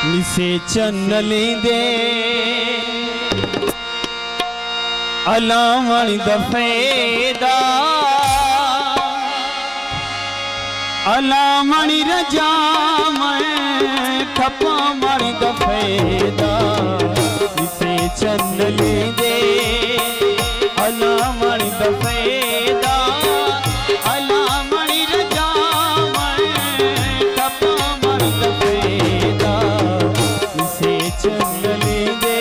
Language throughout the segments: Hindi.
निसे चन्नले दे अलावण दफेदा अलावण रजा मैं खपा मण दफेदा निसे चन्नले दे अलावण दफेदा अलावण रजा मैं खपा मण दफेदा निसे चन्नले दे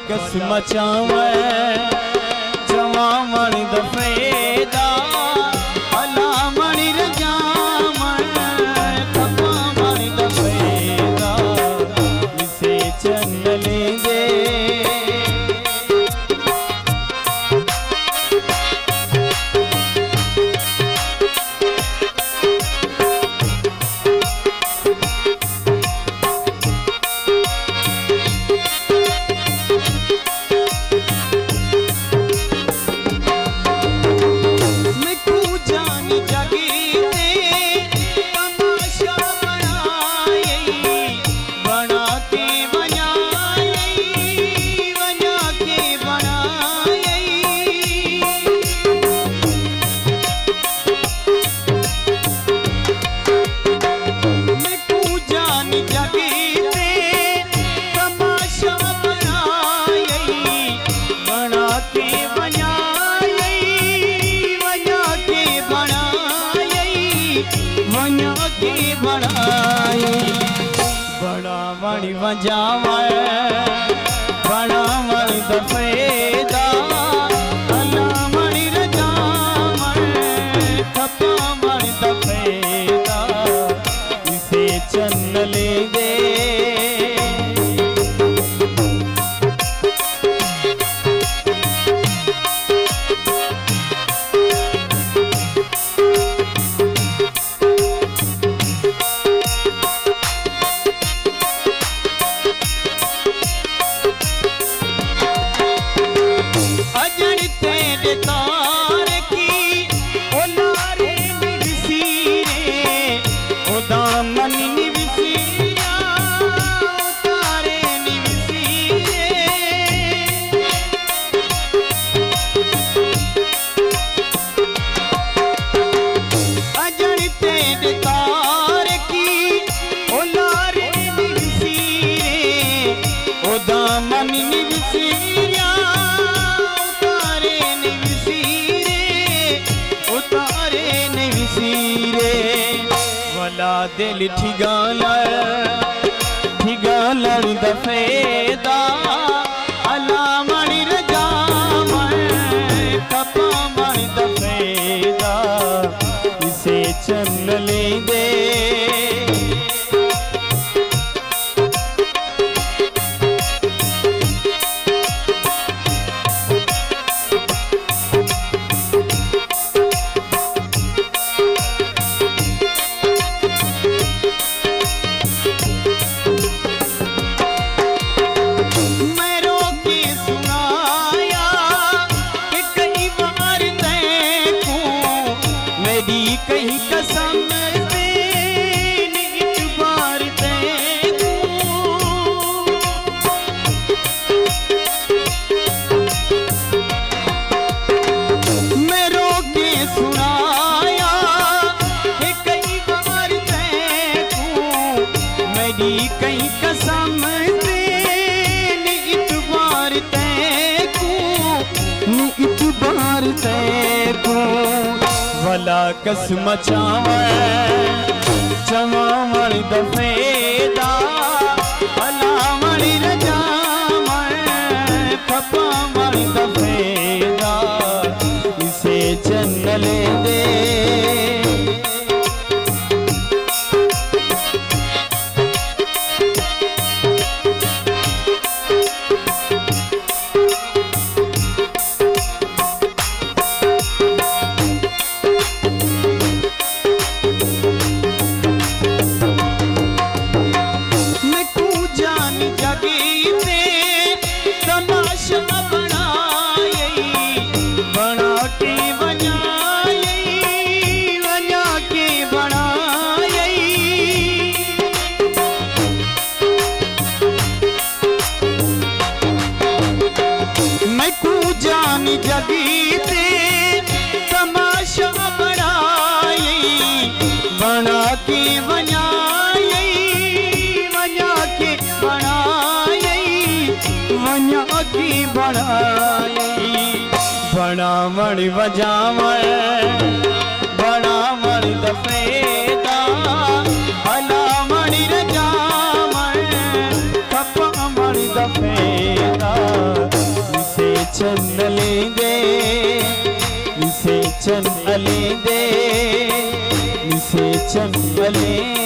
कस मचावे जवामण दफेदा अलावण रजा मैं खपा मण दफेदा निसे चन्नले दे बड़ा मणि वजावे बड़ा मणि दफेदा अलावण रजा मैं खपा मण दफेदा इसे चन्नले दे दिल ठिगालण दफेदा अलावण रजा मैं खपा मण दफेदा इसे चन्नले दे भला कसम चवावण दफ़ेदा भला वणी रजावण खपावण दफ़ेदा इसे चन्न ले दे जगी ते तमाशा बनाई बना के वञाई वञा के बनाई वञा के बनाई बनावण वजावण बनावण दफ़ेदा हलावण रजावण खपावण दफ़ेदा इसे चन्न लेंदे इसे चन्न लेंदे इसे चन्न लेंदे